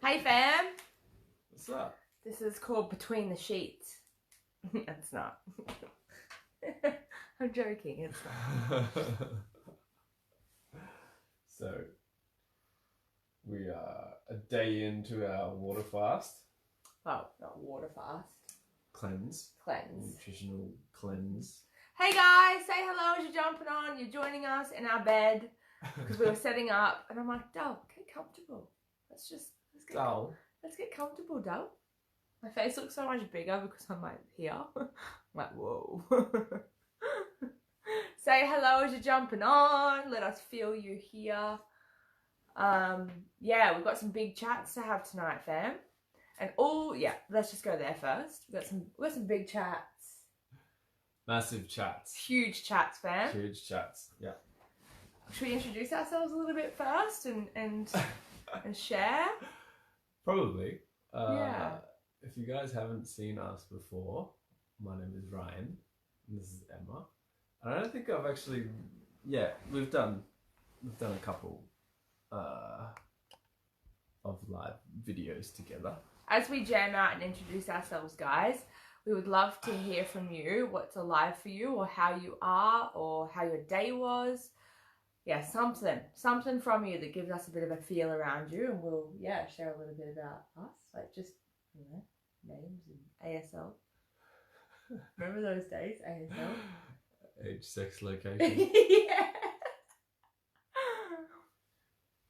Hey fam! What's up? This is called Between the Sheets. It's not. I'm joking, it's not. So, we are a day into our water fast. Well, not water fast. Cleanse. Nutritional cleanse. Hey guys, say hello as you're jumping on. You're joining us in our bed because we were setting up, and I'm like, Dal, get comfortable. Let's get comfortable, Dal. My face looks so much bigger because I'm like here. I'm like, whoa. Say hello as you're jumping on. Let us feel you here. Yeah, we've got some big chats to have tonight, fam. And let's just go there first. We've got some big chats. Massive chats. Huge chats, fam. Huge chats, yeah. Should we introduce ourselves a little bit first and share? Probably. Yeah. If you guys haven't seen us before, my name is Ryan, and this is Emma. And I don't think I've actually, we've done a couple of live videos together. As we jam out and introduce ourselves, guys, we would love to hear from you what's alive for you, or how you are, or how your day was. Yeah, something from you that gives us a bit of a feel around you, and we'll share a little bit about us, like just names and ASL. Remember those days, ASL? Age, sex, location. Yeah.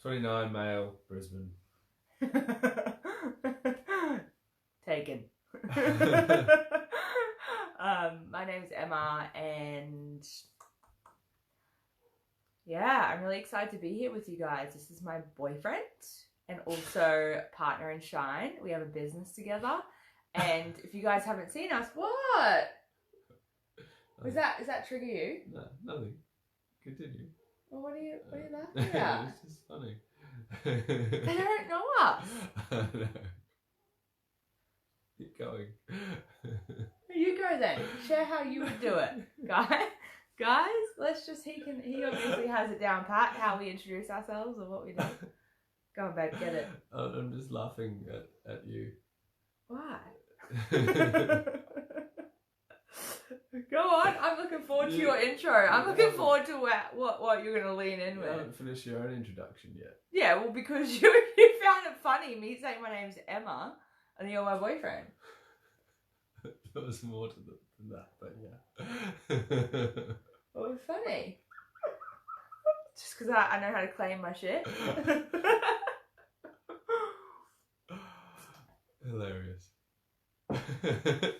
29, male, Brisbane. Taken. My name's Emma, and I'm really excited to be here with you guys. This is my boyfriend and also partner in Shine. We have a business together, and if you guys haven't seen us, what? Is that trigger you? No, nothing. Continue. Well, what are you laughing at? It's just funny. They don't know us. No. Keep going. You go then. Share how you would do it, guys. Let's just he obviously has it down pat how we introduce ourselves or what we do. Go on, babe, get it. I'm just laughing at you. Why? Go on. I'm looking forward to your intro. I'm looking forward to what you're gonna lean in with. You haven't finished your own introduction yet. Yeah, well, because you found it funny me saying my name's Emma and you're my boyfriend. There was more to than that, but yeah. What was funny? Just because I know how to claim my shit. Hilarious.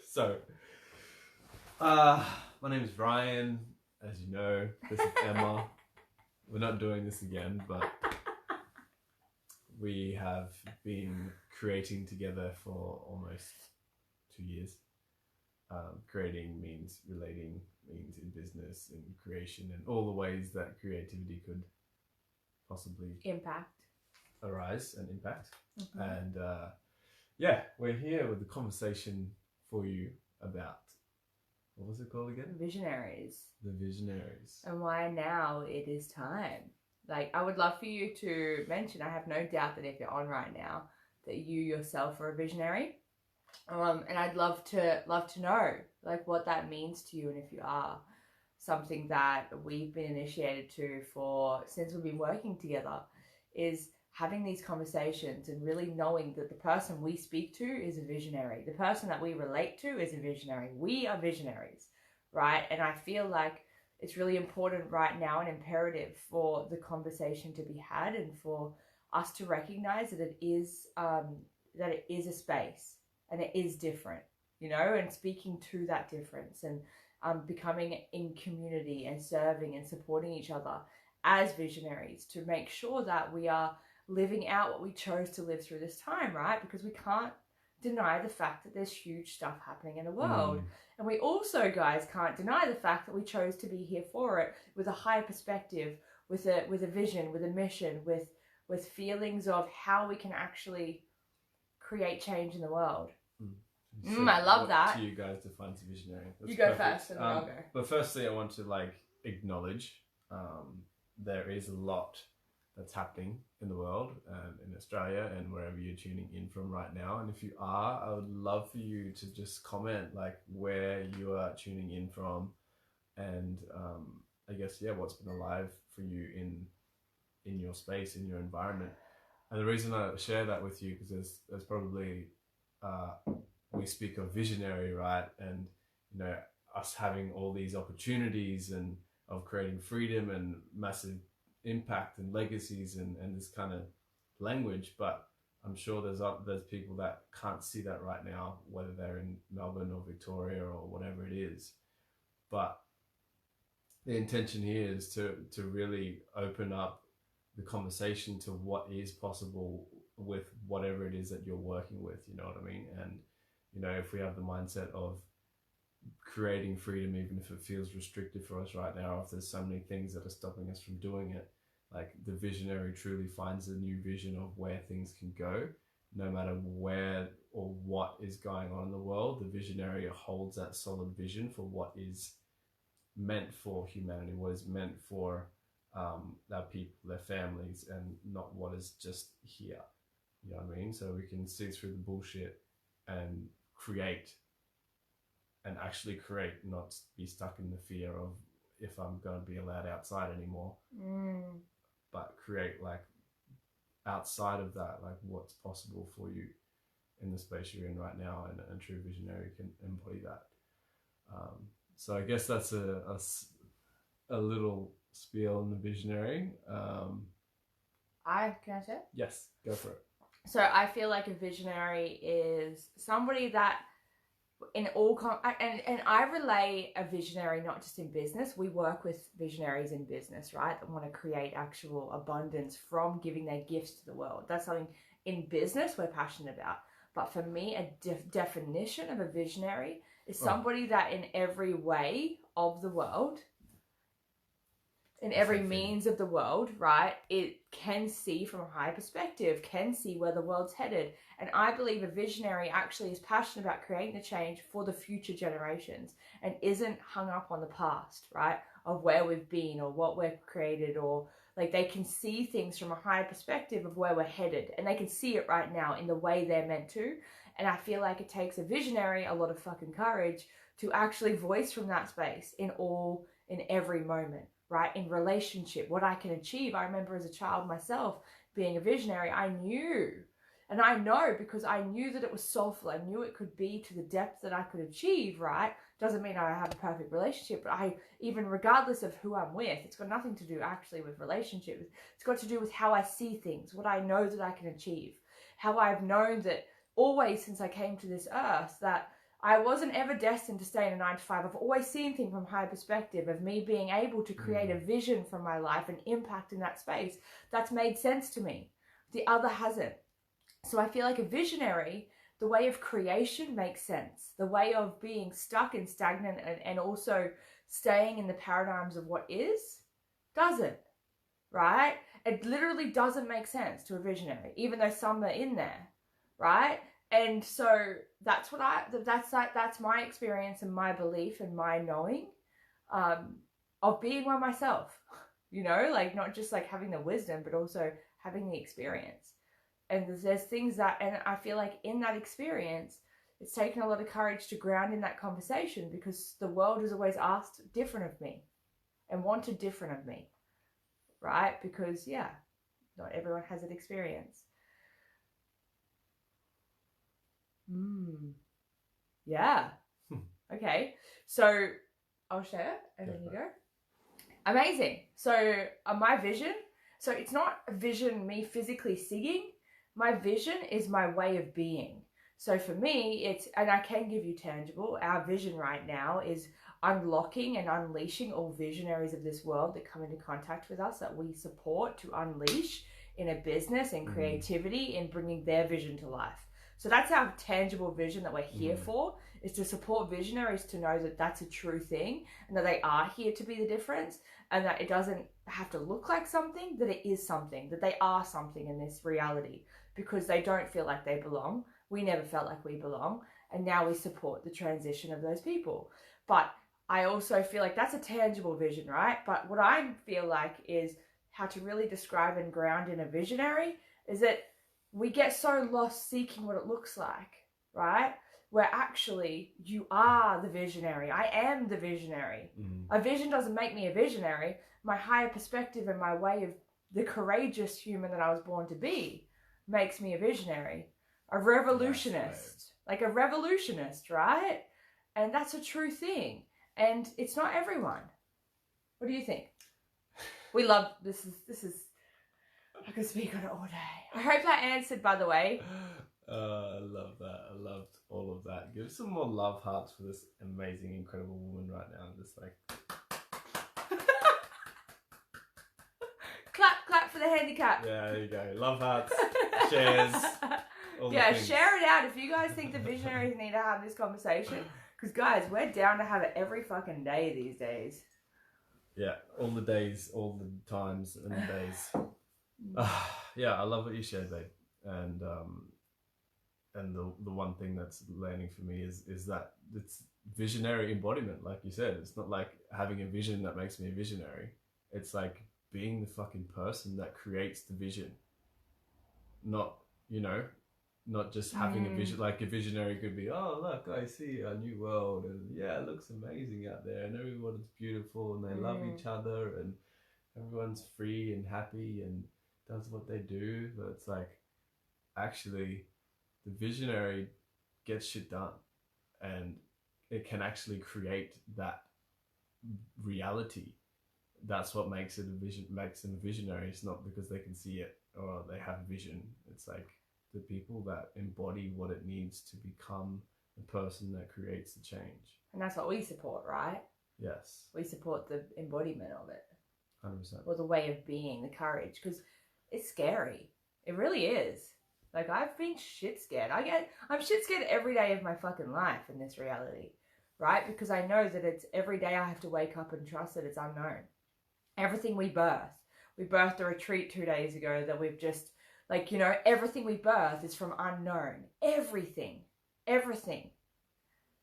So, my name is Ryan. As you know, this is Emma. We're not doing this again, but we have been creating together for almost 2 years. Creating means relating, means in business and creation, and all the ways that creativity could possibly arise and impact. Mm-hmm. And we're here with a conversation for you about, what was it called again? Visionaries. The Visionaries. And why now it is time. Like, I would love for you to mention, I have no doubt that if you're on right now, that you yourself are a visionary. And I'd love to know, like, what that means to you, and if you are. Something that we've been initiated to since we've been working together is having these conversations and really knowing that the person we speak to is a visionary. The person that we relate to is a visionary. We are visionaries, right? And I feel like it's really important right now and imperative for the conversation to be had, and for us to recognize that it is a space, and it is different, and speaking to that difference, and becoming in community and serving and supporting each other as visionaries to make sure that we are living out what we chose to live through this time, right? Because we can't deny the fact that there's huge stuff happening in the world. And we also, guys, can't deny the fact that we chose to be here for it with a high perspective, with a vision, with a mission, with feelings of how we can actually create change in the world. So I love that. To you guys define a visionary. That's you go perfect. first and then I'll go. But firstly, I want to acknowledge there is a lot that's happening in the world and in Australia and wherever you're tuning in from right now. And if you are, I would love for you to just comment like where you are tuning in from, and I guess what's been alive for you in your space, in your environment. And the reason I share that with you, because there's probably we speak of visionary, right? And us having all these opportunities and of creating freedom and massive impact and legacies and this kind of language, but I'm sure there's people that can't see that right now, whether they're in Melbourne or Victoria or whatever it is. But the intention here is to really open up the conversation to what is possible with whatever it is that you're working with, you know what I mean? And if we have the mindset of creating freedom, even if it feels restrictive for us right now, if there's so many things that are stopping us from doing it, like the visionary truly finds a new vision of where things can go, no matter where or what is going on in the world. The visionary holds that solid vision for what is meant for humanity, what is meant for their people, their families, and not what is just here. You know what I mean? So we can see through the bullshit and create, and actually create, not be stuck in the fear of if I'm going to be allowed outside anymore, but create like outside of that, like what's possible for you in the space you're in right now, and a true visionary can embody that. So I guess that's a little spiel on the visionary. Can I say it? Yes, go for it. So I feel like a visionary is somebody that in all and I relay a visionary not just in business. We work with visionaries in business, right, that want to create actual abundance from giving their gifts to the world. That's something in business we're passionate about. But for me, a definition of a visionary is somebody that in every way of the world, in every means of the world, right, it can see from a high perspective, can see where the world's headed. And I believe a visionary actually is passionate about creating the change for the future generations and isn't hung up on the past, right, of where we've been or what we've created, or like they can see things from a higher perspective of where we're headed, and they can see it right now in the way they're meant to. And I feel like it takes a visionary a lot of fucking courage to actually voice from that space in every moment, right? In relationship, what I can achieve. I remember as a child myself being a visionary, I knew, and I know because I knew that it was soulful. I knew it could be to the depth that I could achieve, right? Doesn't mean I have a perfect relationship, but even regardless of who I'm with, it's got nothing to do actually with relationships. It's got to do with how I see things, what I know that I can achieve, how I've known that always since I came to this earth that I wasn't ever destined to stay in a 9-to-5. I've always seen things from a high perspective of me being able to create a vision from my life and impact in that space that's made sense to me. The other hasn't. So I feel like a visionary, the way of creation makes sense. The way of being stuck and stagnant and also staying in the paradigms of what is, doesn't, right? It literally doesn't make sense to a visionary, even though some are in there, right? And so that's my experience and my belief and my knowing of being one myself, like not just like having the wisdom, but also having the experience. And there's things that, and I feel like in that experience, it's taken a lot of courage to ground in that conversation, because the world has always asked different of me and wanted different of me, right? Because not everyone has that experience. Yeah. Okay. So I'll share and then you go. Amazing. So my vision, so it's not a vision me physically seeing. My vision is my way of being. So for me, and I can give you tangible, our vision right now is unlocking and unleashing all visionaries of this world that come into contact with us, that we support to unleash in a business and creativity in bringing their vision to life. So that's our tangible vision that we're here for, is to support visionaries to know that that's a true thing and that they are here to be the difference, and that it doesn't have to look like something, that it is something, that they are something in this reality, because they don't feel like they belong. We never felt like we belong, and now we support the transition of those people. But I also feel like that's a tangible vision, right? But what I feel like is how to really describe and ground in a visionary is that we get so lost seeking what it looks like, right? Where actually you are the visionary. I am the visionary. A vision doesn't make me a visionary. My higher perspective and my way of the courageous human that I was born to be makes me a visionary, a revolutionist, like a revolutionist, right? And that's a true thing. And it's not everyone. What do you think? We love, this is, I could speak on it all day. I hope that answered, by the way. I love that. I loved all of that. Give some more love hearts for this amazing, incredible woman right now. Just like... Clap for the handicap. Yeah, there you go. Love hearts, shares, all yeah, the things. Share it out if you guys think the visionaries need to have this conversation. Because guys, we're down to have it every fucking day these days. Yeah, all the days, all the times and the days. Yeah, I love what you shared, babe. And the one thing that's landing for me is that it's visionary embodiment, like you said. It's not like having a vision that makes me a visionary. It's like being the fucking person that creates the vision. Not, you know, not just having a vision. Like a visionary could be, oh look, I see a new world, and yeah, it looks amazing out there, and everyone's beautiful, and they love each other, and everyone's free and happy and does what they do. But it's like, actually, the visionary gets shit done, and it can actually create that reality. That's what makes it a vision, makes them a visionary. It's not because they can see it or they have vision. It's like the people that embody what it needs to become the person that creates the change. And that's what we support, right? Yes. We support the embodiment of it. 100%. Or the way of being, the courage, because it's scary. It really is. Like, I've been shit scared. I'm shit scared every day of my fucking life in this reality, right? Because I know that it's every day I have to wake up and trust that it's unknown. Everything we birthed a retreat 2 days ago that we've just, like, you know, everything we birth is from unknown. Everything,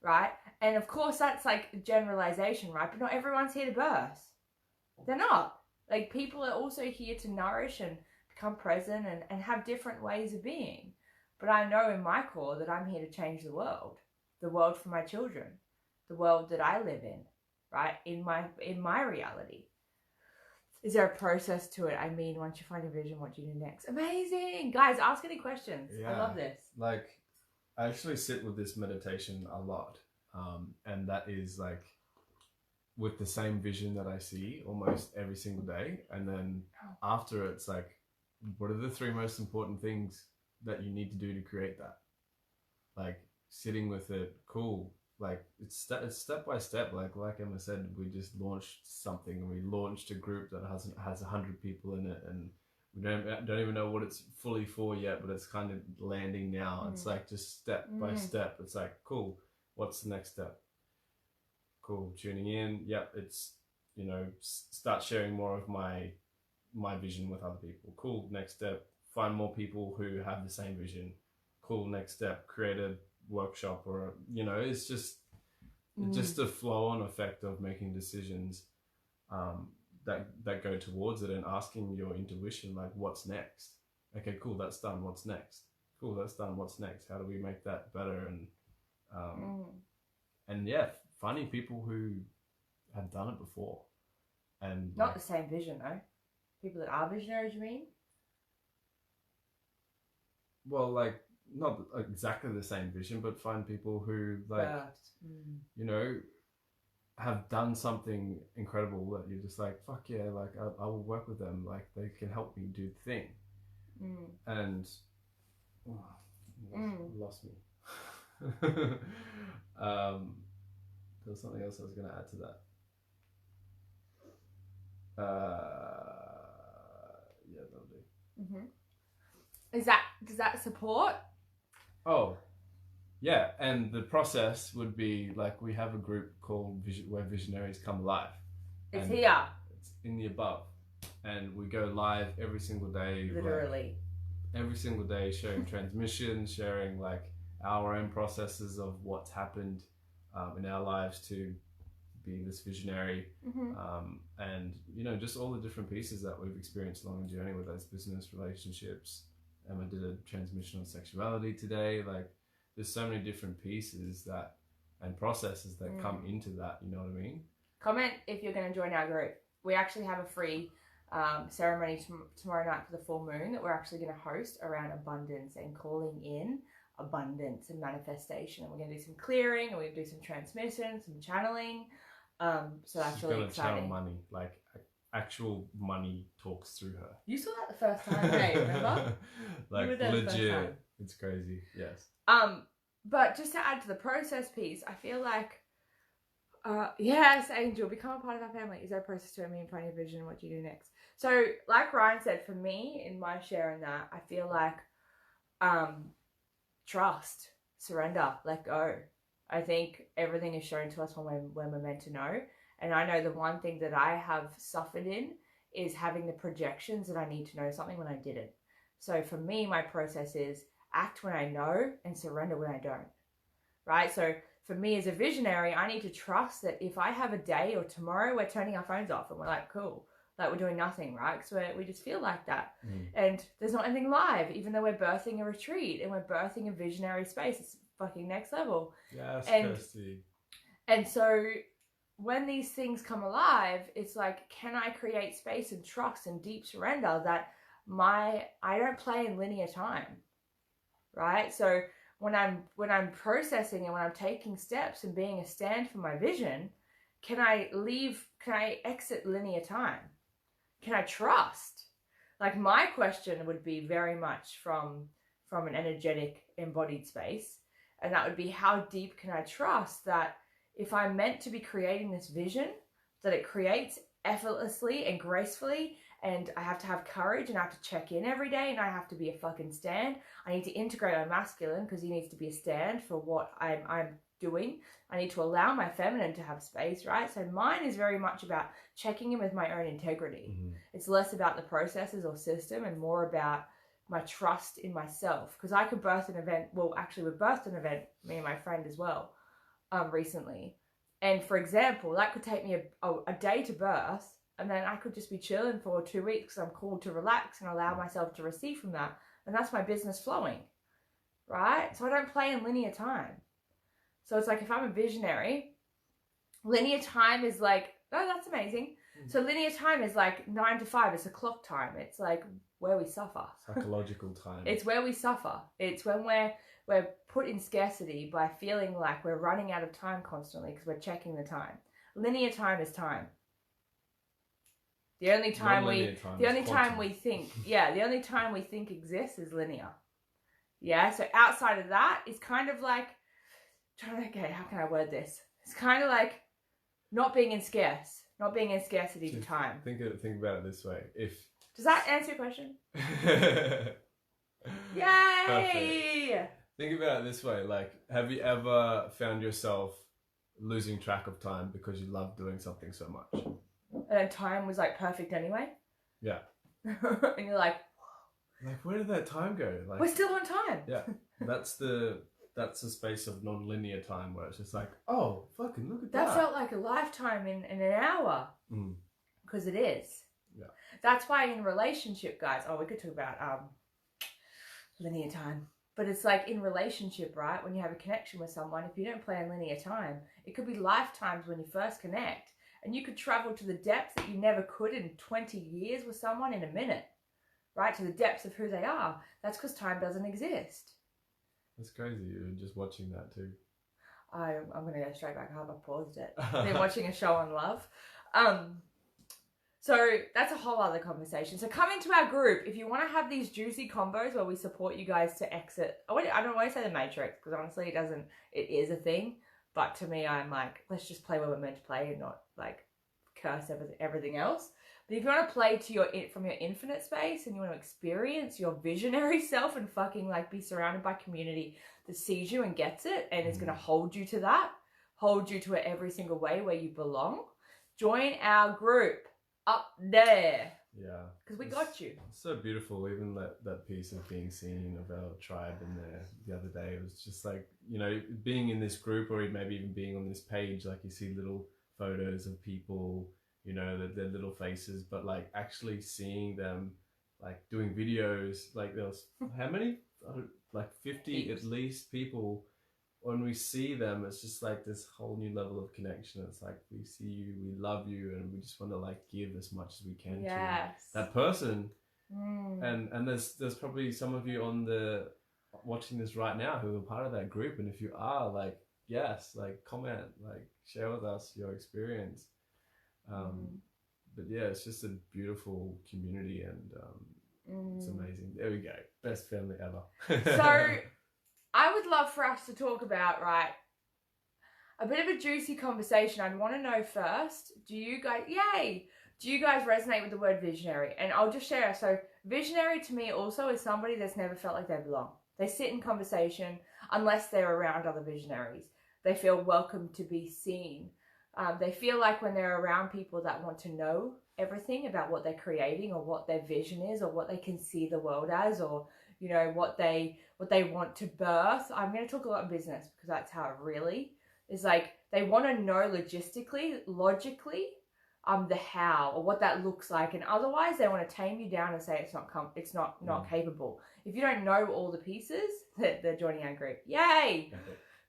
right? And of course that's like a generalization, right? But not everyone's here to birth. They're not. Like, people are also here to nourish and become present and have different ways of being. But I know in my core that I'm here to change the world for my children, the world that I live in, right? In my reality. Is there a process to it? I mean, once you find a vision, what do you do next? Amazing. Guys, ask any questions. Yeah. I love this. Like, I actually sit with this meditation a lot. And that is like with the same vision that I see almost every single day. And then after it's like, what are the 3 most important things that you need to do to create that? Like, sitting with it, cool. Like, it's step by step. Like Emma said, we just launched something, and we launched a group that has 100 people in it, and we don't even know what it's fully for yet, but it's kind of landing now. It's like just step by step. It's like, cool, what's the next step? Cool, tuning in. Yep, it's, you know, start sharing more of my vision with other people. Cool, next step, find more people who have the same vision. Cool, next step, create a workshop, or, you know, it's just a flow-on effect of making decisions that go towards it, and asking your intuition, like, what's next? Okay, cool, that's done, what's next? Cool, that's done, what's next? How do we make that better? And yeah, finding people who have done it before, and not the same vision though. People that are visionaries, you mean? Well, like, not exactly the same vision, but find people who, like, you know, have done something incredible that you're just like, fuck yeah, like, I will work with them, like, they can help me do the thing. And lost me. There was something else I was going to add to that. Yeah, that'll do. Does that support? Oh, yeah, and the process would be like, we have a group called where Visionaries come alive. It's here. It's in the above, and we go live every single day. Literally. Like, every single day, sharing transmissions, sharing like our own processes of what's happened in our lives to be this visionary, and just all the different pieces that we've experienced along the journey, whether it's business, relationships. And I did a transmission on sexuality today. Like, there's so many different pieces and processes that come into that. You know what I mean? Comment if you're going to join our group. We actually have a free ceremony tomorrow night for the full moon that we're actually going to host around abundance and calling in abundance and manifestation. And we're going to do some clearing, and we're going to do some transmission, some channeling. So that's really exciting. Channel money, like actual money talks through her. You saw that the first time, hey, remember? Like, legit. It's crazy. Yes. But just to add to the process piece, I feel like, yes, Angel, become a part of our family. Is there a process to me and find your vision? What do you do next? So, like Ryan said, for me, in my share in that, I feel like trust, surrender, let go. I think everything is shown to us when we're meant to know. And I know the one thing that I have suffered in is having the projections that I need to know something when I didn't. So for me, my process is act when I know and surrender when I don't, right? So for me as a visionary, I need to trust that if I have a day or tomorrow, we're turning our phones off and we're like, cool, like we're doing nothing, right? Because we just feel like that. And there's not anything live, even though we're birthing a retreat and we're birthing a visionary space. It's fucking next level. Yes, Kirsty. And so when these things come alive, it's like, can I create space and trust and deep surrender that I don't play in linear time, right? So when I'm processing and when I'm taking steps and being a stand for my vision, can I exit linear time? Can I trust? Like, my question would be very much from an energetic embodied space. And that would be, how deep can I trust that if I'm meant to be creating this vision, that it creates effortlessly and gracefully, and I have to have courage and I have to check in every day and I have to be a fucking stand. I need to integrate my masculine because he needs to be a stand for what I'm doing. I need to allow my feminine to have space, right? So mine is very much about checking in with my own integrity. It's less about the processes or system and more about my trust in myself. Because I could birth an event, well, actually we birthed an event, me and my friend as well, recently. And for example, that could take me a day to birth, and then I could just be chilling for 2 weeks because I'm called to relax and allow myself to receive from that. And that's my business flowing, right? So I don't play in linear time. So it's like, if I'm a visionary, linear time is like, oh, that's amazing. So linear time is like 9 to 5. It's a clock time. It's like where we suffer. Psychological time. It's where we suffer. It's when we're put in scarcity by feeling like we're running out of time constantly because we're checking the time. Linear time is time. The only time we think exists is linear. Yeah. So outside of that, it's kind of like okay, how can I word this? It's kind of like not being in scarcity to time. Think about it this way. Does that answer your question? Yay! Perfect. Think about it this way. Like, have you ever found yourself losing track of time because you love doing something so much? And time was like perfect anyway. Yeah. And you're like, where did that time go? Like, we're still on time. Yeah. That's the space of non-linear time where it's just like, oh, fucking look at that. That felt like a lifetime in an hour. Because it is. Yeah. That's why in relationship, guys, we could talk about linear time. But it's like in relationship, right? When you have a connection with someone, if you don't play in linear time, it could be lifetimes when you first connect. And you could travel to the depths that you never could in 20 years with someone in a minute, right? To the depths of who they are. That's because time doesn't exist. That's crazy. You're just watching that too. I'm going to go straight back up. I paused it. I've been watching a show on love. So that's a whole other conversation. So come into our group if you want to have these juicy combos where we support you guys to exit. I don't always say the matrix because honestly it is a thing. But to me, I'm like, let's just play where we're meant to play and not like curse everything else. But if you want to play from your infinite space and you want to experience your visionary self and fucking like be surrounded by community that sees you and gets it and is going to hold you to that, hold you to it every single way where you belong, join our group up there. Yeah. Because we got you. It's so beautiful. Even that piece of being seen of our tribe in there the other day, it was just like, being in this group or maybe even being on this page, like you see little photos of people, you know, their little faces, but like actually seeing them like doing videos, like there was how many, like 50 at least people. When we see them, it's just like this whole new level of connection. It's like we see you, we love you, and we just want to like give as much as we can to that person. And there's probably some of you on the watching this right now who are part of that group, and if you are, like, yes, like comment, like share with us your experience. But yeah, it's just a beautiful community, and it's amazing. There we go, best family ever. So I would love for us to talk about, right, a bit of a juicy conversation. I'd want to know first, do you guys resonate with the word visionary? And I'll just share. So visionary to me also is somebody that's never felt like they belong. They sit in conversation unless they're around other visionaries. They feel welcome to be seen. They feel like when they're around people that want to know everything about what they're creating or what their vision is or what they can see the world as, or, you know, what they want to birth. I'm going to talk a lot in business because that's how it really is. Like, they want to know logistically, logically, the how or what that looks like, and otherwise they want to tame you down and say it's not capable. If you don't know all the pieces, they're joining our group. Yay!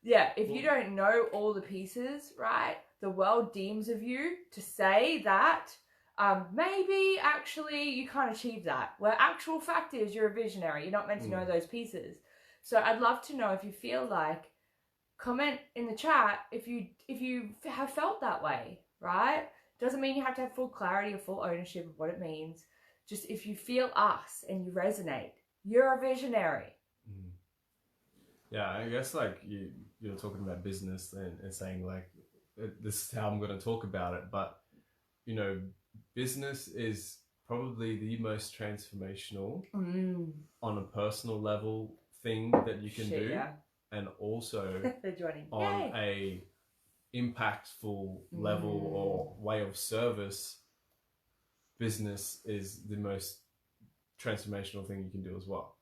Yeah, if you don't know all the pieces, right, the world deems of you to say that maybe actually you can't achieve that. Where actual fact is you're a visionary. You're not meant to know those pieces. So I'd love to know if you feel like, comment in the chat if you have felt that way, right? Doesn't mean you have to have full clarity or full ownership of what it means. Just if you feel us and you resonate, you're a visionary. Yeah, I guess like you're talking about business and saying like, this is how I'm going to talk about it. But, you know, business is probably the most transformational on a personal level thing that you can do. Yeah. And also on a impactful level or way of service, business is the most transformational thing you can do as well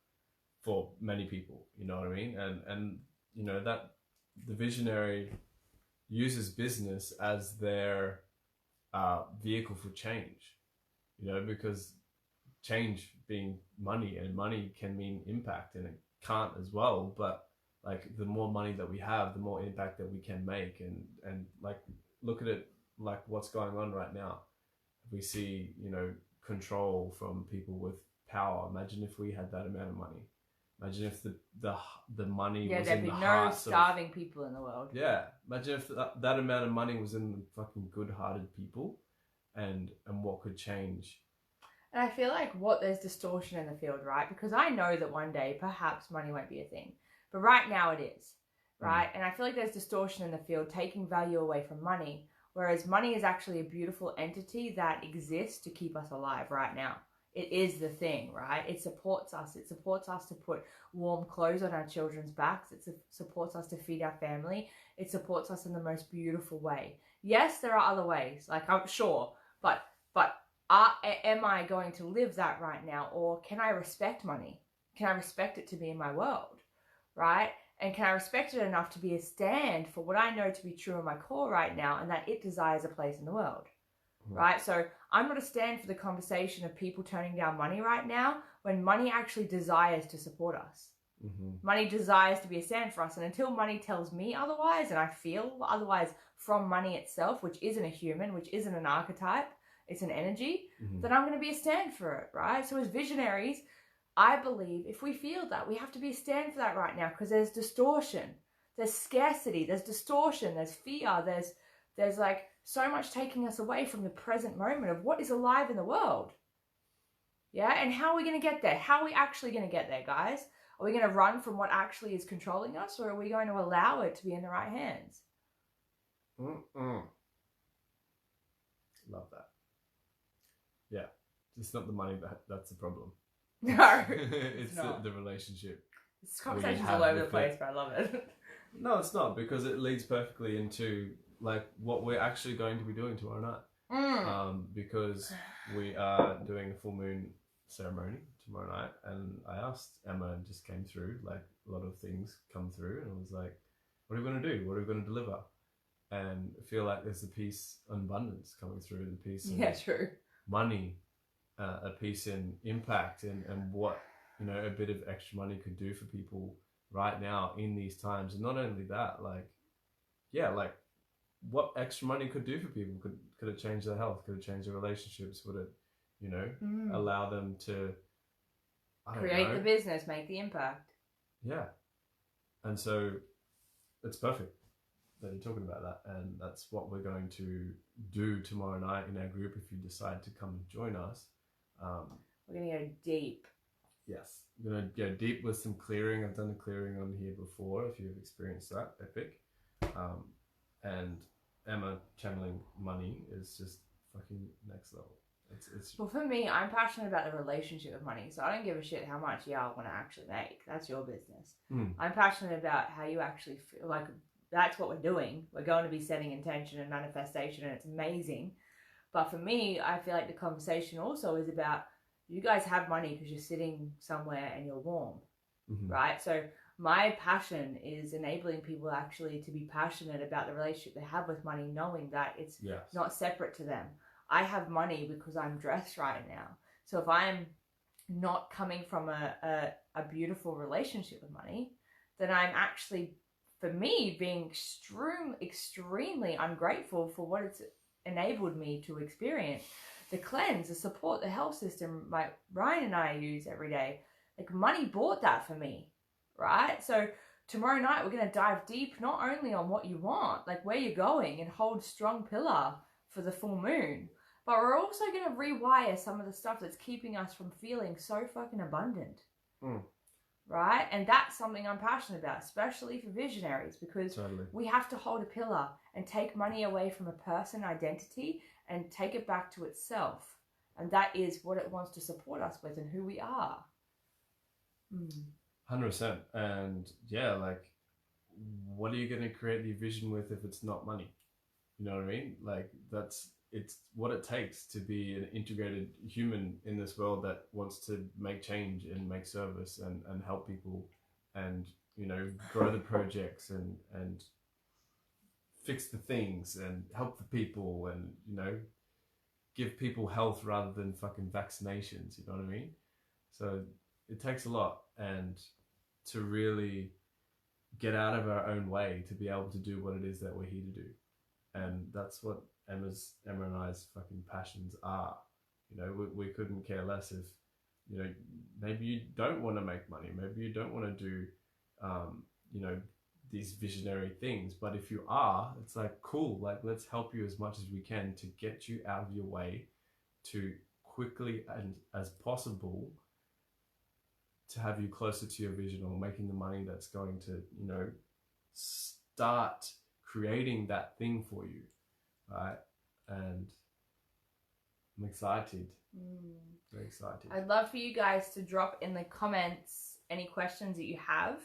for many people, you know what I mean? And you know, that the visionary uses business as their vehicle for change, you know, because change being money, and money can mean impact, and it can't as well, but like the more money that we have, the more impact that we can make. And like, look at it, like what's going on right now. We see, you know, control from people with power. Imagine if we had that amount of money. Imagine if the money was in the hearts. Yeah, there'd be no starving people in the world. Yeah, imagine if that amount of money was in the fucking good-hearted people, and what could change. And I feel like there's distortion in the field, right? Because I know that one day perhaps money won't be a thing. But right now it is, right? And I feel like there's distortion in the field, taking value away from money, whereas money is actually a beautiful entity that exists to keep us alive right now. It is the thing, right? It supports us. It supports us to put warm clothes on our children's backs. It supports us to feed our family. It supports us in the most beautiful way. Yes, there are other ways, like I'm sure, but am I going to live that right now? Or can I respect money? Can I respect it to be in my world? Right? And can I respect it enough to be a stand for what I know to be true in my core right now, and that it desires a place in the world, right? So I'm not a stand for the conversation of people turning down money right now when money actually desires to support us. Money desires to be a stand for us. And until money tells me otherwise, and I feel otherwise from money itself, which isn't a human, which isn't an archetype, it's an energy, then I'm going to be a stand for it, right? So as visionaries, I believe if we feel that, we have to be a stand for that right now, because there's distortion, there's scarcity, there's distortion, there's fear, there's like so much taking us away from the present moment of what is alive in the world. Yeah, and how are we going to get there? How are we actually going to get there, guys? Are we going to run from what actually is controlling us, or are we going to allow it to be in the right hands? Love that. Yeah, it's not the money that's the problem. No, it's the relationship. This conversation's all over the place, but I love it. No, it's not, because it leads perfectly into like what we're actually going to be doing tomorrow night. Because we are doing a full moon ceremony tomorrow night, and I asked Emma, and just came through, like a lot of things come through, and I was like, what are we going to do? What are we going to deliver? and feel like there's a peace and abundance coming through, the peace in true. money, a peace in impact, and what, you know, a bit of extra money could do for people right now in these times. And not only that, like, yeah, like what extra money could do for people. Could it change their health? Could it change their relationships? Would it, you know, allow them to create the business, make the impact? Yeah. And so it's perfect that you're talking about that, and that's what we're going to do tomorrow night in our group if you decide to come and join us. We're going to go deep. Yes, I'm going to go deep with some clearing. I've done the clearing on here before, if you've experienced that, epic. And Emma channeling money is just fucking next level. It's Well, for me, I'm passionate about the relationship with money, so I don't give a shit how much y'all want to actually make. That's your business. I'm passionate about how you actually feel. Like, that's what we're doing. We're going to be setting intention and manifestation, and it's amazing. But for me, I feel like the conversation also is about, you guys have money because you're sitting somewhere and you're warm, right? So my passion is enabling people actually to be passionate about the relationship they have with money, knowing that it's not separate to them. I have money because I'm dressed right now. So if I'm not coming from a beautiful relationship with money, then I'm actually, for me, being extremely ungrateful for what it's enabled me to experience. The cleanse, the support, the health system, like Ryan and I use every day. Like, money bought that for me, right? So tomorrow night, we're going to dive deep, not only on what you want, like where you're going, and hold strong pillar for the full moon, but we're also going to rewire some of the stuff that's keeping us from feeling so fucking abundant. Right? And that's something I'm passionate about, especially for visionaries, because we have to hold a pillar and take money away from a person identity and take it back to itself. And that is what it wants to support us with and who we are. 100%. And yeah, like, what are you going to create the vision with if it's not money? You know what I mean? Like, it's what it takes to be an integrated human in this world that wants to make change and make service and help people and, you know, grow the projects and fix the things and help the people and, you know, give people health rather than fucking vaccinations. You know what I mean? So it takes a lot, and to really get out of our own way to be able to do what it is that we're here to do. And that's what Emma and I's fucking passions are. You know, we couldn't care less if, you know, maybe you don't want to make money, maybe you don't want to do, you know, these visionary things. But if you are, it's like, cool, like, let's help you as much as we can to get you out of your way, to quickly and as possible to have you closer to your vision, or making the money that's going to, you know, start creating that thing for you, right? And I'm excited. Very excited. I'd love for you guys to drop in the comments any questions that you have,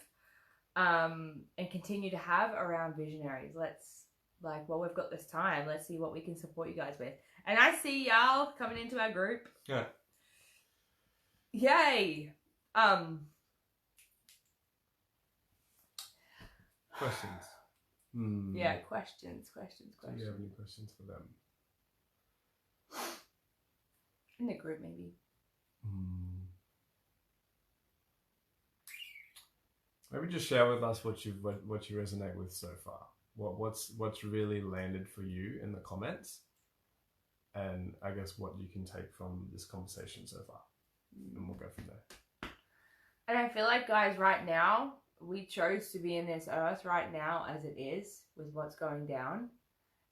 and continue to have around visionaries. Let's, like, well, we've got this time. Let's see what we can support you guys with. And I see y'all coming into our group. Yeah. Yay. Questions. Yeah, questions. Do you have any questions for them? In the group, maybe. Maybe just share with us what you resonate with so far. What's really landed for you in the comments, and I guess what you can take from this conversation so far, and we'll go from there. And I feel like, guys, right now, we chose to be in this earth right now as it is, with what's going down.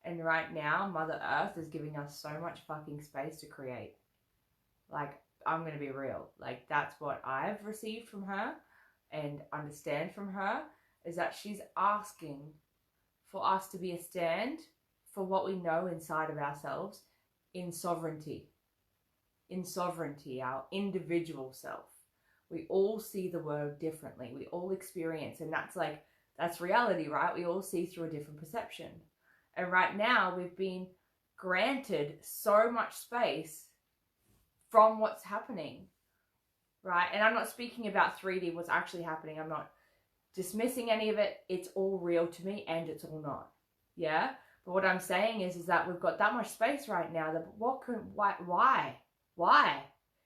And right now, Mother Earth is giving us so much fucking space to create. Like, I'm going to be real. Like, that's what I've received from her and understand from her, is that she's asking for us to be a stand for what we know inside of ourselves in sovereignty. In sovereignty, our individual self. We all see the world differently. We all experience, and that's reality, right? We all see through a different perception. And right now, we've been granted so much space from what's happening, right? And I'm not speaking about 3D, what's actually happening. I'm not dismissing any of it. It's all real to me, and it's all not. Yeah. But what I'm saying is that we've got that much space right now that why?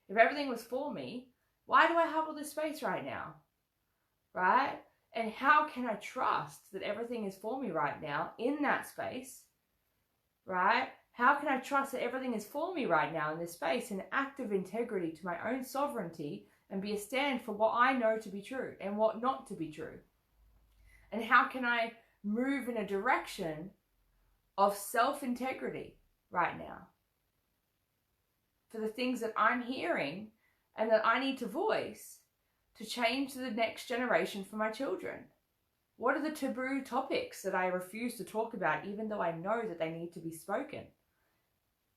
If everything was for me, why do I have all this space right now? Right? And how can I trust that everything is for me right now in that space? Right? How can I trust that everything is for me right now in this space, in act of integrity to my own sovereignty, and be a stand for what I know to be true and what not to be true? And how can I move in a direction of self-integrity right now for the things that I'm hearing and that I need to voice to change the next generation for my children? What are the taboo topics that I refuse to talk about even though I know that they need to be spoken?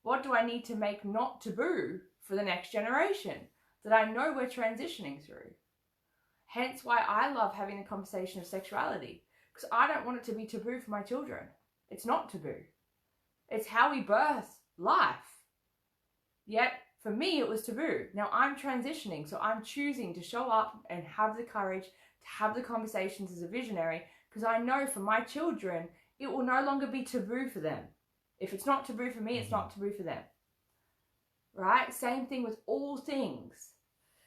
What do I need to make not taboo for the next generation that I know we're transitioning through? Hence why I love having the conversation of sexuality, because I don't want it to be taboo for my children. It's not taboo. It's how we birth life. Yet, for me, it was taboo. Now I'm transitioning, so I'm choosing to show up and have the courage to have the conversations as a visionary, because I know for my children, it will no longer be taboo for them. If it's not taboo for me, it's not taboo for them. Right? Same thing with all things.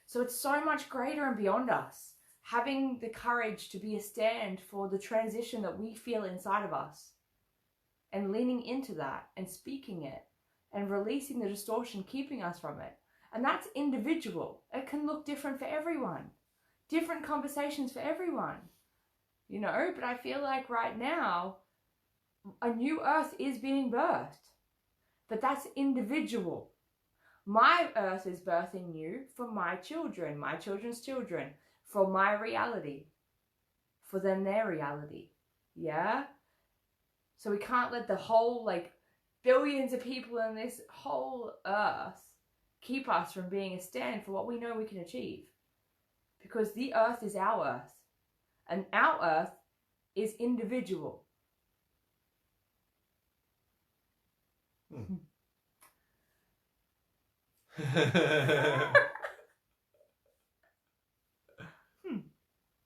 So it's so much greater and beyond us. Having the courage to be a stand for the transition that we feel inside of us, and leaning into that and speaking it and releasing the distortion keeping us from it. And that's individual. It can look different for everyone. Different conversations for everyone. You know, but I feel like right now, a new earth is being birthed. But that's individual. My earth is birthing new for my children, my children's children, for my reality, for then their reality. Yeah? So we can't let the whole, like, billions of people in this whole earth keep us from being a stand for what we know we can achieve. Because the earth is our earth. And our earth is individual. I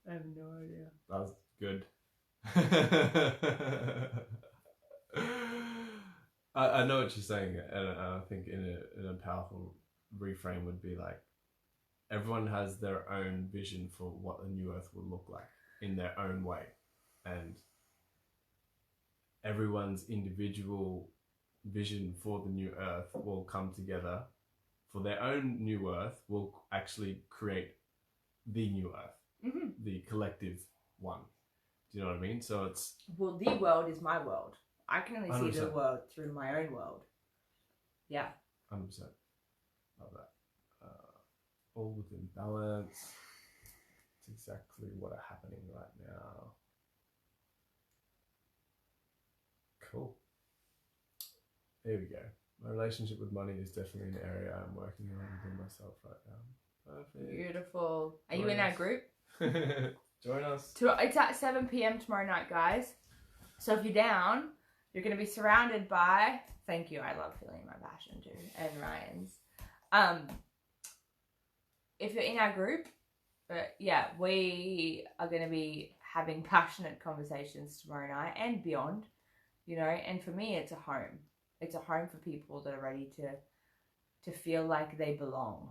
have no idea. That was good. I know what you're saying, and I think in a powerful reframe would be like, everyone has their own vision for what a new earth will look like in their own way, and everyone's individual vision for the new earth will come together for their own new earth, will actually create the new earth, the collective one. Do you know what I mean? So it's... Well, the world is my world. I can only see 100%. the world through my own world. Yeah. 100%. Love that. All within balance. It's exactly what are happening right now. Cool. There we go. My relationship with money is definitely an area I'm working on within myself right now. Perfect. Beautiful. Are you in our group? Join us. It's at 7 p.m. tomorrow night, guys. So if you're down, you're going to be surrounded by... Thank you. I love feeling my passion too. And Ryan's. If you're in our group, yeah, we are going to be having passionate conversations tomorrow night and beyond, you know. And for me, it's a home. It's a home for people that are ready to feel like they belong.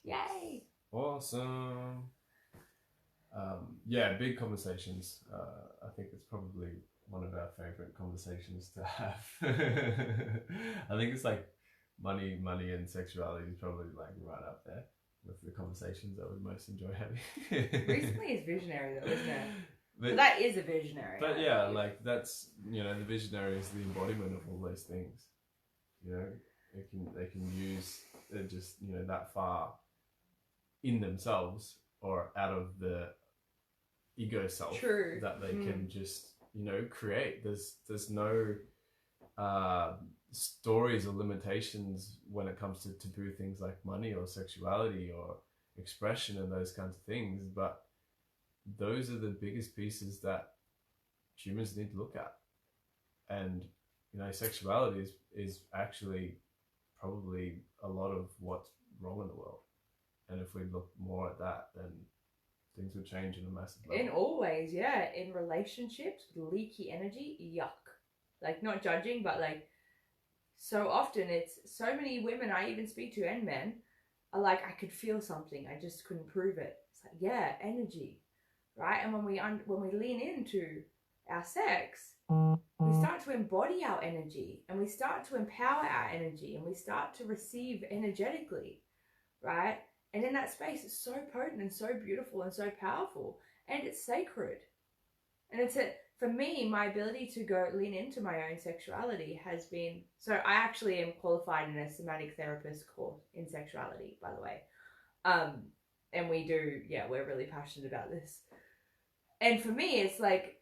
Yay! Awesome. Yeah, big conversations. I think it's probably one of our favorite conversations to have. I think it's like money and sexuality is probably like right up there with the conversations that we most enjoy having. Recently is visionary though, isn't it? But that is a visionary. But yeah, like that's, you know, the visionary is the embodiment of all those things. You know, they can use just, you know, that far in themselves or out of the ego self. True. That they can just, you know, create. There's no stories or limitations when it comes to taboo things like money or sexuality or expression and those kinds of things, but those are the biggest pieces that humans need to look at. And, you know, sexuality is actually probably a lot of what's wrong in the world. And if we look more at that, then things would change in a massive level. In all ways, yeah. In relationships with leaky energy, yuck. Like, not judging, but like, so often it's so many women I even speak to, and men, are like, I could feel something, I just couldn't prove it. It's like, yeah, energy, right? And when we lean into our sex, we start to embody our energy, and we start to empower our energy, and we start to receive energetically, right? And in that space, it's so potent and so beautiful and so powerful, and it's sacred. And for me, my ability to go lean into my own sexuality has been, so I actually am qualified in a somatic therapist course in sexuality, by the way. And we're really passionate about this. And for me, it's like,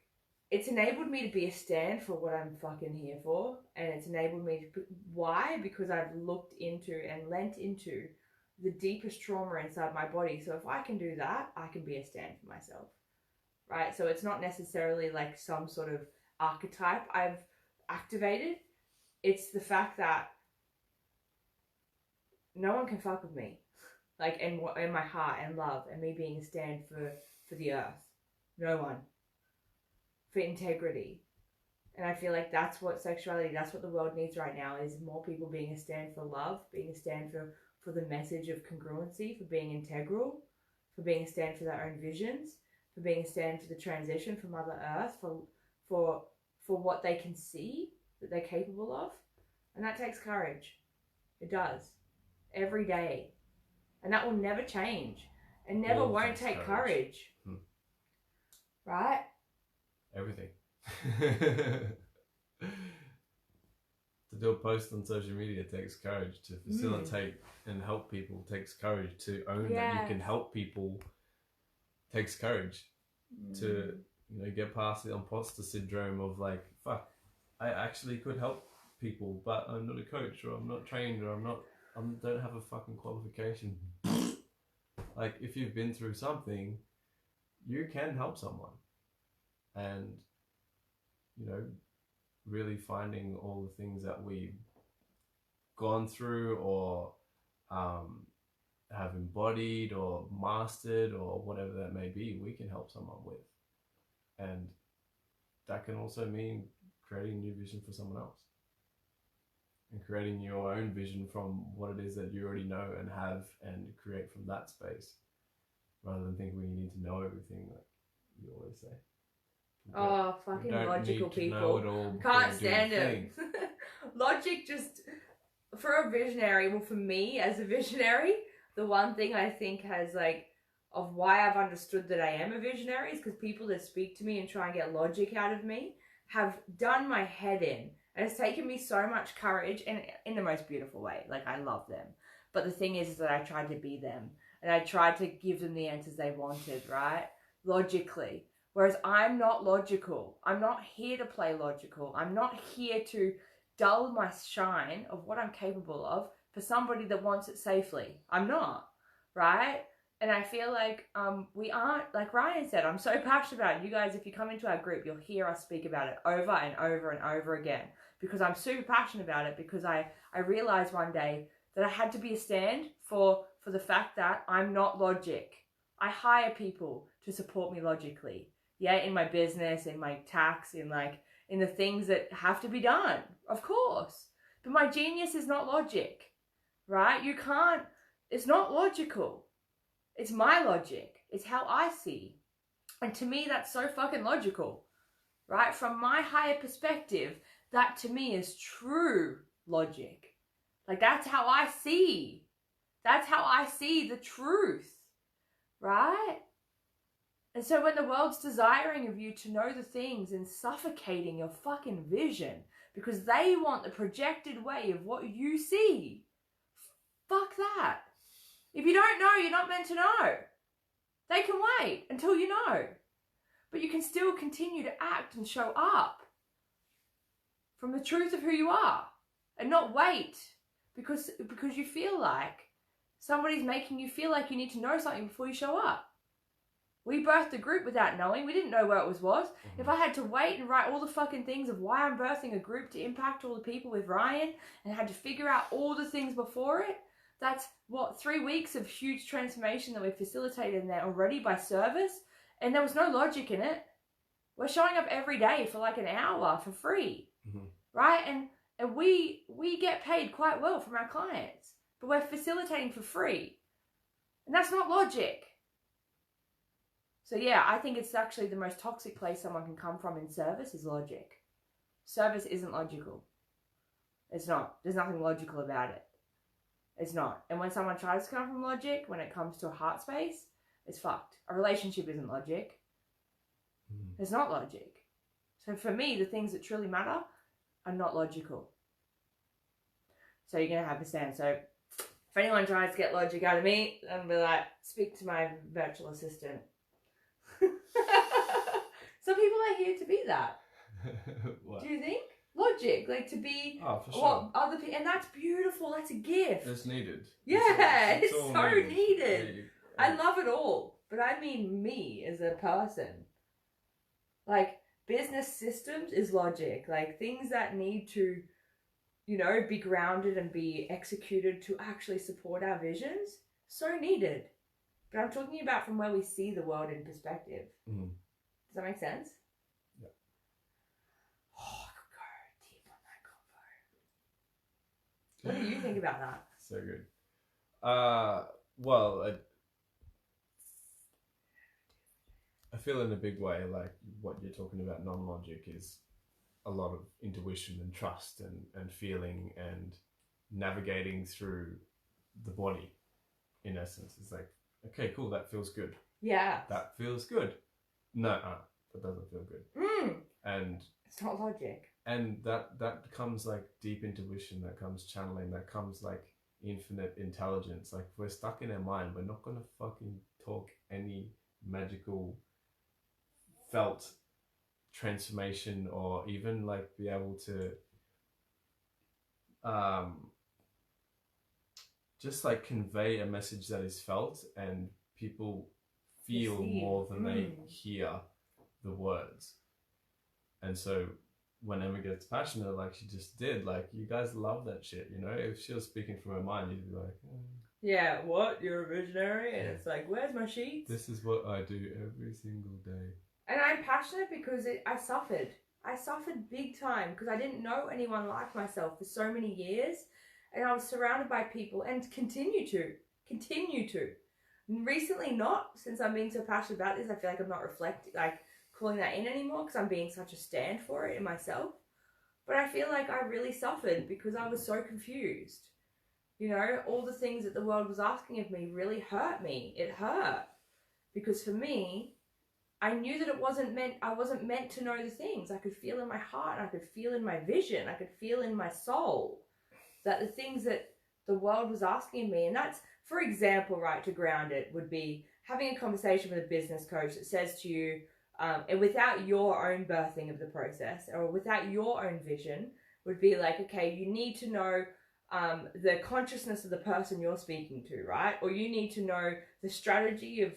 it's enabled me to be a stand for what I'm fucking here for. And it's enabled me to, why? Because I've looked into and lent into the deepest trauma inside my body. So if I can do that, I can be a stand for myself, right? So it's not necessarily like some sort of archetype I've activated. It's the fact that no one can fuck with me, like in my heart and love, and me being a stand for the earth. No one. For integrity. And I feel like that's what sexuality, that's what the world needs right now, is more people being a stand for love, being a stand for the message of congruency, for being integral, for being a stand for their own visions, for being a stand for the transition for Mother Earth, for what they can see that they're capable of. And that takes courage. It does. Every day. And that will never change. And never won't take courage. Right? Everything. To do a post on social media takes courage. To facilitate and help people takes courage. To own that you can help people takes courage. To get past the imposter syndrome of like, fuck, I actually could help people, but I'm not a coach, or I'm not trained, or I don't have a fucking qualification. Like, if you've been through something, you can help someone. And really finding all the things that we've gone through, or have embodied or mastered, or whatever that may be, we can help someone with. And that can also mean creating a new vision for someone else, and creating your own vision from what it is that you already know and have, and create from that space, rather than thinking you need to know everything, like you always say. Oh, fucking logical people. Can't stand it. Logic just, for a visionary, well, for me as a visionary, the one thing I think has like, of why I've understood that I am a visionary is because people that speak to me and try and get logic out of me have done my head in. And it's taken me so much courage, and in the most beautiful way. Like, I love them. But the thing is that I tried to be them. And I tried to give them the answers they wanted, right? Logically. Whereas I'm not logical. I'm not here to play logical. I'm not here to dull my shine of what I'm capable of for somebody that wants it safely. I'm not, right? And I feel like we aren't, like Ryan said, I'm so passionate about it. You guys, if you come into our group, you'll hear us speak about it over and over and over again, because I'm super passionate about it, because I realized one day that I had to be a stand for the fact that I'm not logic. I hire people to support me logically. Yeah, in my business, in my tax, in the things that have to be done, of course. But my genius is not logic, right? It's not logical. It's my logic. It's how I see. And to me, that's so fucking logical, right? From my higher perspective, that to me is true logic. Like, that's how I see. That's how I see the truth, right? And so when the world's desiring of you to know the things and suffocating your fucking vision because they want the projected way of what you see, fuck that. If you don't know, you're not meant to know. They can wait until you know. But you can still continue to act and show up from the truth of who you are, and not wait because you feel like somebody's making you feel like you need to know something before you show up. We birthed a group without knowing. We didn't know where it was. Mm-hmm. If I had to wait and write all the fucking things of why I'm birthing a group to impact all the people with Ryan, and had to figure out all the things before it, That's what, 3 weeks of huge transformation that we facilitated in there already by service, and there was no logic in it. We're showing up every day for like an hour for free, right? And we get paid quite well from our clients, but we're facilitating for free, and that's not logic. So yeah, I think it's actually the most toxic place someone can come from in service is logic. Service isn't logical. It's not. There's nothing logical about it. It's not. And when someone tries to come from logic, when it comes to a heart space, it's fucked. A relationship isn't logic. It's not logic. So for me, the things that truly matter are not logical. So you're going to have to stand. So if anyone tries to get logic out of me, I'm be like, speak to my virtual assistant. Some people are here to be that. What? Do you think? Logic, like to be for sure. what other people, and that's beautiful. That's a gift. It's needed. Yeah, it's all so needed. Yeah. I love it all, but I mean me as a person. Like business systems is logic. Like things that need to, you know, be grounded and be executed to actually support our visions. So needed. But I'm talking about from where we see the world in perspective. Does that make sense? Yeah. Oh, I could go deep on that convo. What do you think about that? So good. Well, I feel in a big way like what you're talking about, non-logic, is a lot of intuition and trust and feeling and navigating through the body, in essence. It's like, okay, cool, that feels good. Yeah. That feels good. No, that doesn't feel good. And it's not logic. And that comes like deep intuition, that comes channeling, that comes like infinite intelligence. Like we're stuck in our mind. We're not gonna fucking talk any magical felt transformation or even like be able to just like convey a message that is felt and people feel more than they hear the words. And so when Emma gets passionate like she just did, like you guys love that shit, you know? If she was speaking from her mind, you'd be like, yeah, what? You're a visionary? And it's like, where's my sheets? This is what I do every single day. And I'm passionate because I suffered. I suffered big time because I didn't know anyone like myself for so many years. And I was surrounded by people and continue to. Recently not, since I'm being so passionate about this, I feel like I'm not reflecting, like calling that in anymore because I'm being such a stand for it in myself. But I feel like I really suffered because I was so confused. You know, all the things that the world was asking of me really hurt me. It hurt. Because for me, I knew that I wasn't meant to know the things. I could feel in my heart, I could feel in my vision, I could feel in my soul that the things that the world was asking of me, and that's, for example, right, to ground it, would be having a conversation with a business coach that says to you, and without your own birthing of the process or without your own vision, would be like, okay, you need to know the consciousness of the person you're speaking to, right? Or you need to know the strategy of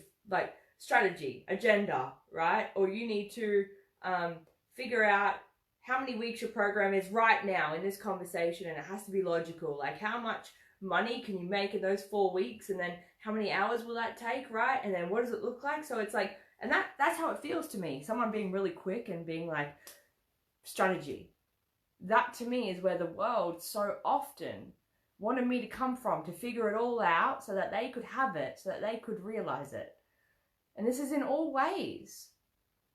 agenda, right? Or you need to figure out how many weeks your program is right now in this conversation, and it has to be logical. Like how much money can you make in those 4 weeks, and then how many hours will that take, right? And then what does it look like? So it's like, and that's how it feels to me. Someone being really quick and being like, strategy. That to me is where the world so often wanted me to come from, to figure it all out so that they could have it, so that they could realize it. And this is in all ways.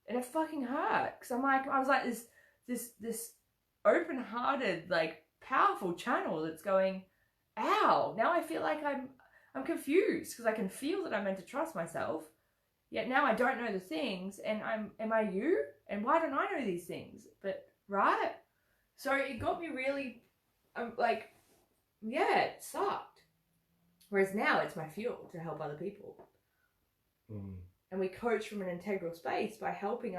And it fucking hurt. Because I was like this open-hearted, like powerful channel that's going, ow, now I feel like I'm confused because I can feel that I'm meant to trust myself. Yet now I don't know the things, and am I you? And why don't I know these things? But, right? So it got me really, like, yeah, it sucked. Whereas now it's my fuel to help other people. And we coach from an integral space by helping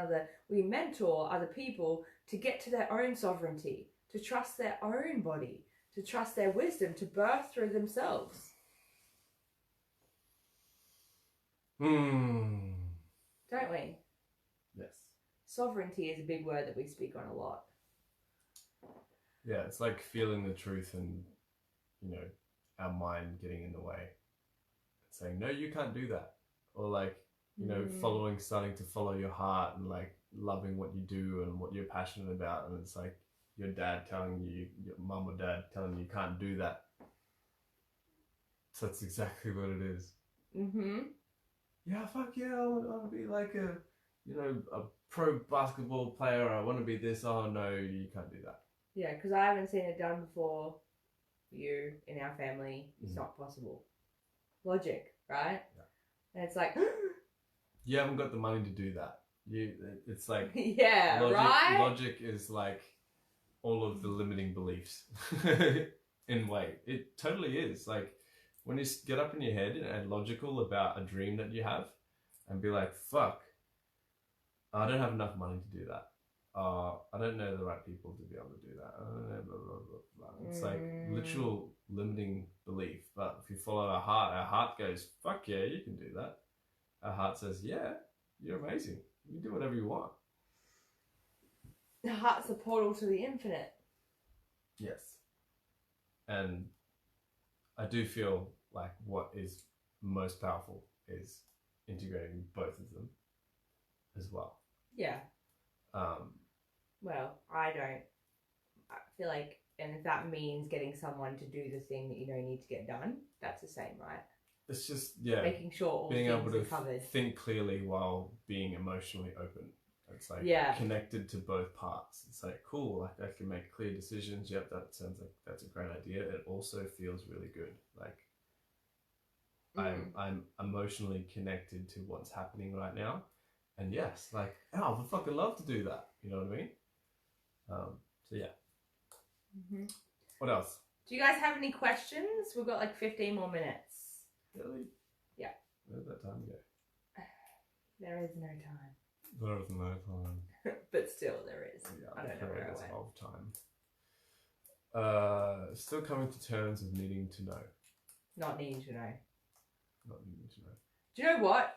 we mentor other people to get to their own sovereignty, to trust their own body, to trust their wisdom, to birth through themselves. Don't we? Yes. Sovereignty is a big word that we speak on a lot. Yeah, it's like feeling the truth and, you know, our mind getting in the way, saying, no, you can't do that. Or like, you know, starting to follow your heart and like loving what you do and what you're passionate about. And it's like your dad telling you, your mum or dad telling you can't do that. So that's exactly what it is. Yeah, fuck yeah, I want to be like a pro basketball player. I want to be this. Oh no, you can't do that. Yeah, because I haven't seen it done before. You in our family, it's not possible. Logic, right? Yeah. And it's like, you haven't got the money to do that. It's like yeah, right. Logic is like all of the limiting beliefs in a way. It totally is. Like when you get up in your head and logical about a dream that you have, and be like, fuck, I don't have enough money to do that. I don't know the right people to be able to do that. I don't know, blah, blah, blah, blah. It's like literal limiting belief. But if you follow our heart goes, fuck yeah, you can do that. Our heart says, yeah, you're amazing. You can do whatever you want. The heart's the portal to the infinite. Yes. And I do feel like what is most powerful is integrating both of them as well. Yeah. Well, I don't. I feel like, and if that means getting someone to do the thing that you know need to get done, that's the same, right? It's just, yeah, making sure all being things able to are covered. think clearly while being emotionally open. It's like connected to both parts. It's like, cool, like I can make clear decisions. Yep, that sounds like that's a great idea. It also feels really good. Like I'm emotionally connected to what's happening right now. And yes, like, oh, I would fucking love to do that. You know what I mean? So yeah. What else? Do you guys have any questions? We've got like 15 more minutes. Really? Yeah. Where did that time go? There is no time. There is no time. But still, there is. Yeah, I don't know where I went. Of time. Still coming to terms with needing to know. Not needing to know. Not needing to know. Do you know what?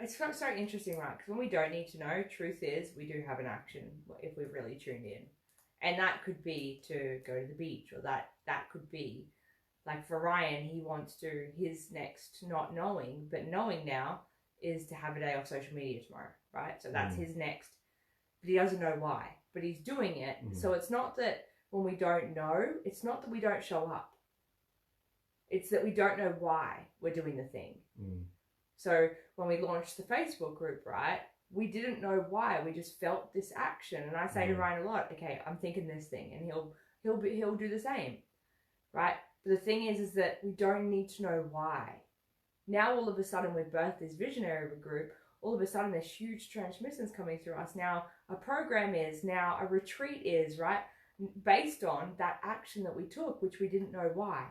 It's so interesting, right? Because when we don't need to know, truth is we do have an action if we've really tuned in. And that could be to go to the beach, or that could be, like for Ryan, he wants to, his next not knowing, but knowing now, is to have a day off social media tomorrow, right? So that's his next, but he doesn't know why, but he's doing it. So it's not that when we don't know, it's not that we don't show up. It's that we don't know why we're doing the thing. So when we launched the Facebook group, right, we didn't know why. We just felt this action. And I say to Ryan a lot, okay, I'm thinking this thing, and he'll do the same, right? But the thing is that we don't need to know why. Now all of a sudden we've birthed this visionary group. All of a sudden there's huge transmissions coming through us. Now a program is, now a retreat is, right? Based on that action that we took, which we didn't know why.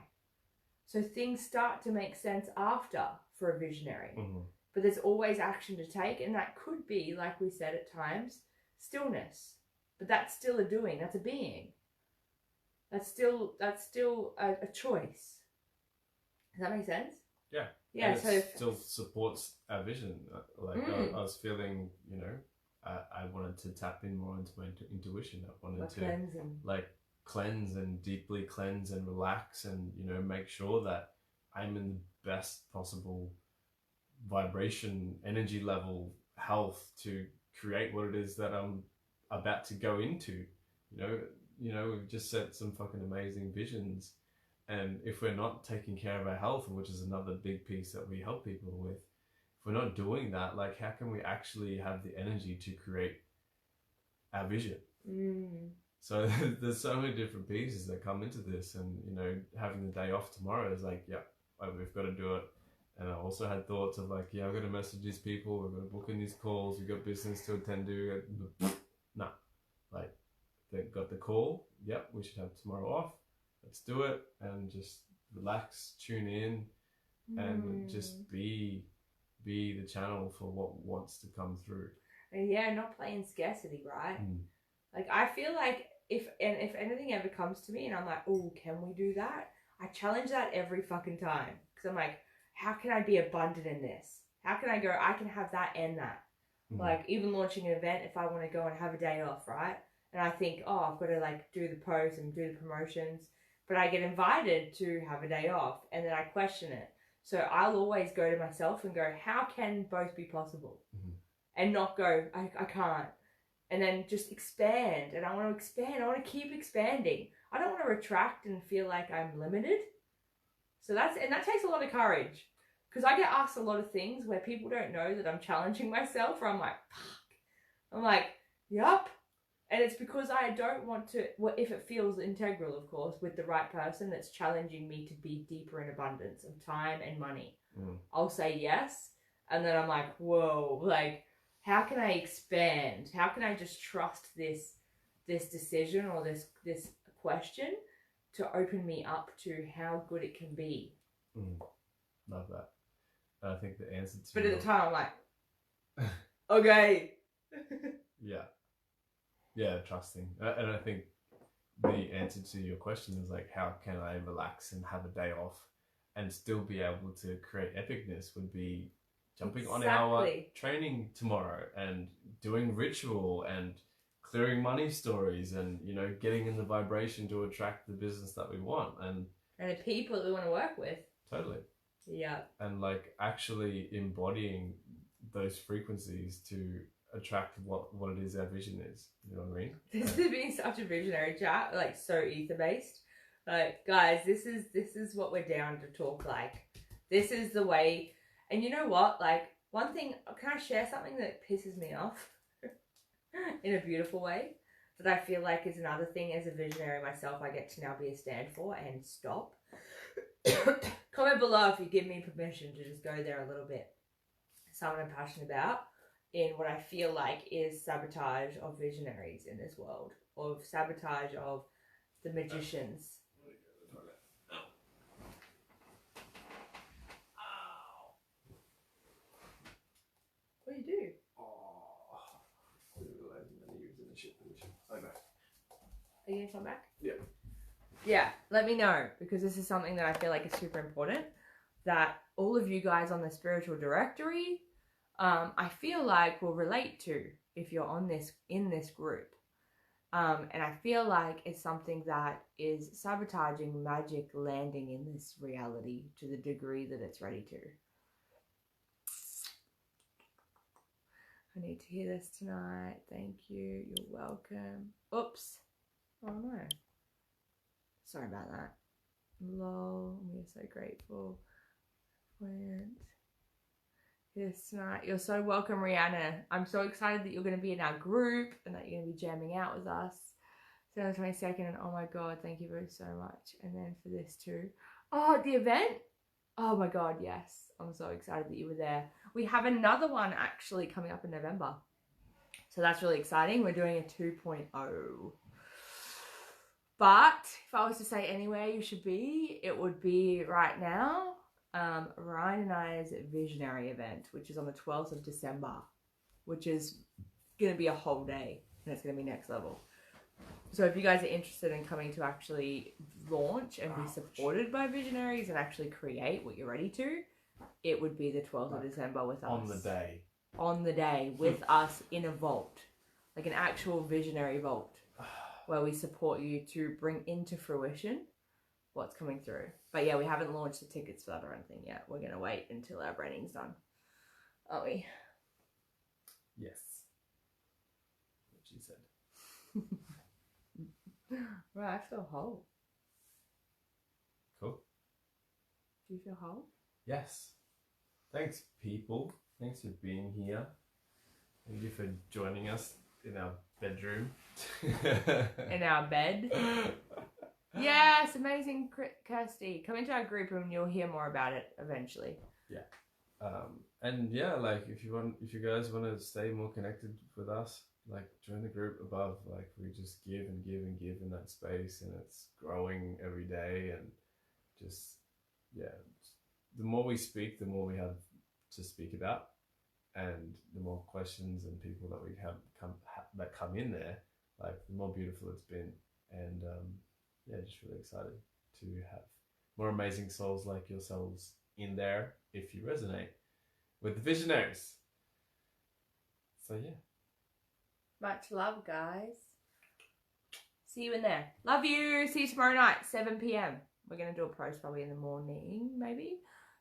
So things start to make sense after for a visionary. But there's always action to take, and that could be, like we said at times, stillness. But that's still a doing, that's a being. That's still a choice. Does that make sense? Yeah. Yeah, and so it still supports our vision. Like I was feeling, you know, I wanted to tap in more into my intuition. I wanted to cleanse and deeply cleanse and relax, and you know, make sure that I'm in the best possible vibration, energy level, health to create what it is that I'm about to go into. You know, we've just set some fucking amazing visions. And if we're not taking care of our health, which is another big piece that we help people with, if we're not doing that, like how can we actually have the energy to create our vision? So there's so many different pieces that come into this, and you know, having the day off tomorrow is like, yeah, we've got to do it. And I also had thoughts of like, yeah, I've got to message these people, we've got to book in these calls, we've got business to attend to. No, like they got the call, yep, we should have tomorrow off. Let's do it, and just relax, tune in, and just be the channel for what wants to come through. And yeah, not playing scarcity, right? Like I feel like if anything ever comes to me and I'm like, oh, can we do that? I challenge that every fucking time, because I'm like, how can I be abundant in this? How can I go, I can have that and that. Like even launching an event, if I want to go and have a day off, right? And I think, oh, I've got to like do the posts and do the promotions. but I get invited to have a day off, and then I question it. So I'll always go to myself and go, how can both be possible? Mm-hmm. And not go, I can't. And then just expand. And I want to expand. I want to keep expanding. I don't want to retract and feel like I'm limited. So that takes a lot of courage. Because I get asked a lot of things where people don't know that I'm challenging myself, or I'm like, fuck. I'm like, yup. And it's because I don't want to, well, if it feels integral, of course, with the right person that's challenging me to be deeper in abundance of time and money. I'll say yes. And then I'm like, whoa, like, how can I expand? How can I just trust this decision or this question to open me up to how good it can be? Love that. I think the answer to... But at the time, I'm like, okay. Yeah, trusting. And I think the answer to your question is like, how can I relax and have a day off and still be able to create epicness would be jumping on our training tomorrow and doing ritual and clearing money stories and, you know, getting in the vibration to attract the business that we want. And the people that we want to work with. Totally. Yeah. And like actually embodying those frequencies to attract what it is our vision is. You know what I mean? This has been such a visionary chat, like so ether based. Like, guys, this is what we're down to talk like. This is the way. And you know what? Like, one thing, can I share something that pisses me off in a beautiful way? That I feel like is another thing as a visionary myself I get to now be a stand for and stop. Comment below if you give me permission to just go there a little bit. Something I'm passionate about in what I feel like is sabotage of visionaries in this world, of sabotage of the magicians. What do you do? Are you going to come back? Yeah. Yeah, let me know, because this is something that I feel like is super important, that all of you guys on the spiritual directory, I feel like will relate to if you're in this group. And I feel like it's something that is sabotaging magic landing in this reality to the degree that it's ready to. I need to hear this tonight. Thank you. You're welcome. Oops. Oh no. Sorry about that. Lol. We are so grateful. Went. Yes, tonight. You're so welcome, Rihanna. I'm so excited that you're going to be in our group and that you're going to be jamming out with us. September 22nd, and oh my god, thank you very so much. And then for this too. Oh, the event? Oh my god, yes. I'm so excited that you were there. We have another one actually coming up in November. So that's really exciting. We're doing a 2.0. But if I was to say anywhere you should be, it would be right now. Ryan and I's Visionary event, which is on the 12th of December, which is going to be a whole day, and it's going to be next level. So if you guys are interested in coming to actually launch and be supported by Visionaries and actually create what you're ready to, it would be the 12th of December with us. On the day. On the day with us in a vault, like an actual visionary vault, where we support you to bring into fruition what's coming through. But yeah, we haven't launched the tickets for that or anything yet. We're going to wait until our branding's done. Aren't we? Yes. What she said. Right, I feel whole. Cool. Do you feel whole? Yes. Thanks, people. Thanks for being here. Thank you for joining us in our bedroom. In our bed. Yes, amazing, Kirsty. Come into our group and you'll hear more about it eventually. Yeah. And yeah, like if you guys want to stay more connected with us, like join the group above. Like we just give and give and give in that space, and it's growing every day. And just the more we speak, the more we have to speak about, and the more questions and people that we have that come in there, like the more beautiful it's been. And just really excited to have more amazing souls like yourselves in there if you resonate with the Visionaries. So yeah. Much love, guys. See See you in there. Love you. See you tomorrow night, 7 p.m. We're going to do a post probably in the morning, maybe.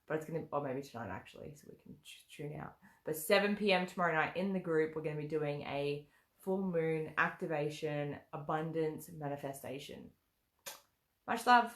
But it's going to, or maybe tonight actually, so we can tune out. But 7 p.m. tomorrow night in the group, we're going to be doing a full moon activation, abundance, manifestation. Much love.